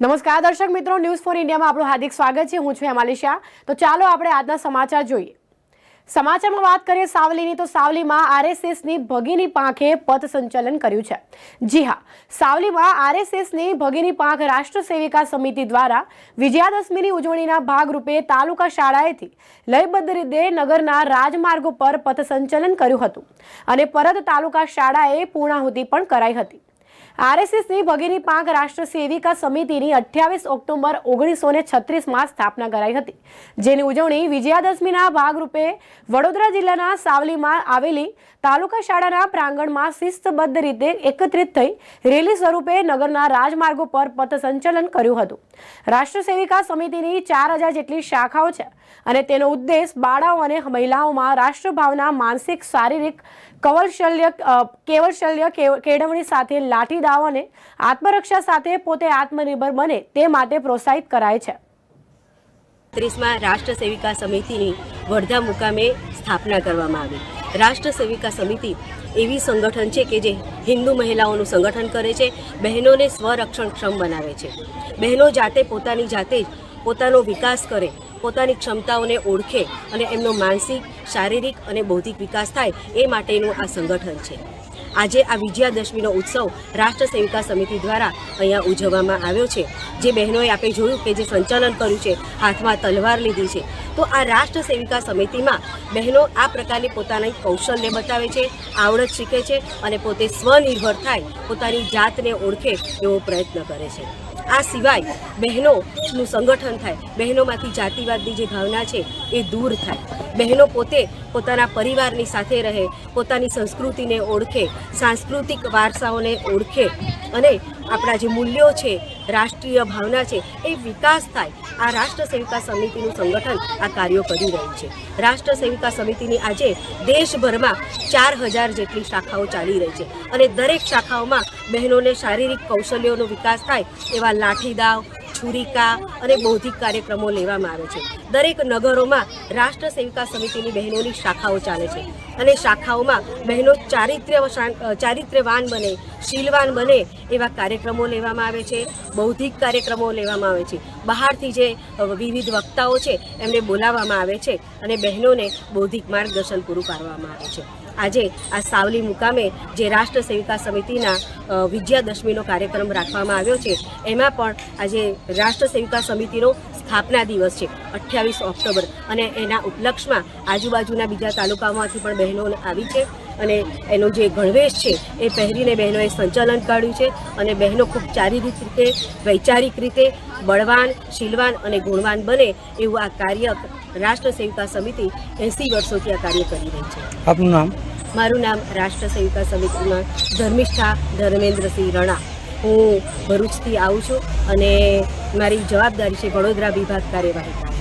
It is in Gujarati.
નમસ્કાર દર્શક મિત્રો, ન્યૂઝ ફોર ઇન્ડિયામાં આપણું હાર્દિક સ્વાગત છે। હું છું હેમાલી શાહ। તો ચાલો આપણે આજના સમાચાર જોઈએ। સમાચારમાં વાત કરીએ સાવલીની, તો સાવલીમાં આરએસએસની ભગીની પાંખે પથ સંચલન કર્યું છે। જી હા, સાવલીમાં આરએસએસની ભગીની પાંખ રાષ્ટ્ર સેવિકા સમિતિ દ્વારા વિજયાદશમીની ઉજવણીના ભાગરૂપે તાલુકા શાળાએથી લયબદ્ધ રીતે નગરના રાજમાર્ગો પર પથ સંચલન કર્યું હતું અને પરત તાલુકા શાળાએ પૂર્ણાહુતિ પણ કરાઈ હતી। આરએસએસની ભગીની પાંખ રાષ્ટ્ર સેવિકા સમિતિની 28 ઓક્ટોબર 1936માં સ્થાપના કરાઈ હતી, જેની ઉજવણી વિજયાદશમીના ભાગરૂપે વડોદરા જિલ્લાના સાવલીમાં આવેલી તાલુકા શાળાના પ્રાંગણમાં શિસ્તબદ્ધ રીતે એકત્રિત થઈ રેલી સ્વરૂપે નગરના રાજમાર્ગો પર પથ સંચલન કર્યું હતું। રાષ્ટ્ર સેવિકા સમિતિની 4000 જેટલી શાખાઓ છે અને તેનો ઉદ્દેશ બાળાઓ અને મહિલાઓમાં રાષ્ટ્રભાવના, માનસિક, શારીરિક કેવલશલ્ય કેળવણી સાથે લાઠીદાવ અને આત્મરક્ષા સાથે પોતે આત્મનિર્ભર બને તે માટે પ્રોત્સાહિત કરાય છે। 30માં રાષ્ટ્ર સેવિકા સમિતિની વડોદરા મુકામે સ્થાપના કરવામાં આવી। રાષ્ટ્ર સેવિકા સમિતિ એવી સંગઠન છે કે જે હિન્દુ મહિલાઓનું સંગઠન કરે છે, બહેનોને સ્વરક્ષણક્ષમ બનાવે છે। બહેનો જાતે પોતાની જાતે જ પોતાનો વિકાસ કરે, પોતાની ક્ષમતાઓને ઓળખે અને એમનો માનસિક, શારીરિક અને બૌદ્ધિક વિકાસ થાય એ માટેનું આ સંગઠન છે। આજે આ વિજયાદશમીનો ઉત્સવ રાષ્ટ્ર સેવિકા સમિતિ દ્વારા અહીંયા ઉજવવામાં આવ્યો છે। જે બહેનોએ આપણે જોયું કે જે સંચાલન કર્યું છે, હાથમાં તલવાર લીધી છે, તો આ રાષ્ટ્ર સેવિકા સમિતિમાં બહેનો આ પ્રકારની પોતાની કૌશલ્ય બતાવે છે, આવડત શીખે છે અને પોતે સ્વનિર્ભર થાય, પોતાની જાતને ઓળખે એવો પ્રયત્ન કરે છે। આ સિવાય બહેનોનું સંગઠન થાય, બહેનોમાંથી જાતિવાદની જે ભાવના છે એ દૂર થાય, બહેનો પોતે પોતાના પરિવારની સાથે રહે, પોતાની સંસ્કૃતિને ઓળખે, સાંસ્કૃતિક વારસાઓને ઓળખે અને આપણા જે મૂલ્યો છે, રાષ્ટ્રીય ભાવના છે એ વિકાસ થાય। આ રાષ્ટ્ર સેવિકા સમિતિનું સંગઠન આ કાર્યો કરી રહ્યું છે। રાષ્ટ્ર સેવિકા સમિતિની આજે દેશભરમાં 4000 જેટલી શાખાઓ ચાલી રહી છે અને દરેક શાખાઓમાં બહેનોને શારીરિક કૌશલ્યોનો વિકાસ થાય એવા લાઠીદાવ, છુરિકા અને બૌદ્ધિક કાર્યક્રમો લેવામાં આવે છે। દરેક નગરોમાં રાષ્ટ્ર સેવિકા સમિતિની બહેનોની શાખાઓ ચાલે છે અને શાખાઓમાં બહેનો ચારિત્ર્યવાન બને, શીલવાન બને એવા કાર્યક્રમો લેવામાં આવે છે, બૌદ્ધિક કાર્યક્રમો લેવામાં આવે છે। બહારથી જે વિવિધ વક્તાઓ છે એમને બોલાવવામાં આવે છે અને બહેનોને બૌદ્ધિક માર્ગદર્શન પૂરું પાડવામાં આવે છે। આજે આ સાવલી મુકામે જે રાષ્ટ્ર સેવિકા સમિતિના વિજયાદશમીનો કાર્યક્રમ રાખવામાં આવ્યો છે, એમાં પણ આજે રાષ્ટ્ર સેવિકા સમિતિનો સ્થાપના દિવસ છે 28 ઓક્ટોબર અને એના ઉપલક્ષમાં આજુબાજુના બીજા તાલુકાઓમાંથી પણ બહેનો આવી છે અને એનો જે ગણવેશ છે એ પહેરીને બહેનોએ સંચાલન કાઢ્યું છે અને બહેનો ખૂબ શારીરિક રીતે, વૈચારિક રીતે બળવાન, શીલવાન અને ગુણવાન બને એવું આ કાર્ય રાષ્ટ્ર સેવિકા સમિતિ 80 વર્ષોથી આ કાર્ય કરી રહી છે। આપનું નામ? મારું નામ રાષ્ટ્ર સેવિકા સમિતિમાં ધર્મિષ્ઠા ધર્મેન્દ્રસિંહ રણા। હું ભરૂચથી આવું છું અને મારી જવાબદારી છે વડોદરા વિભાગ કાર્યવાહી।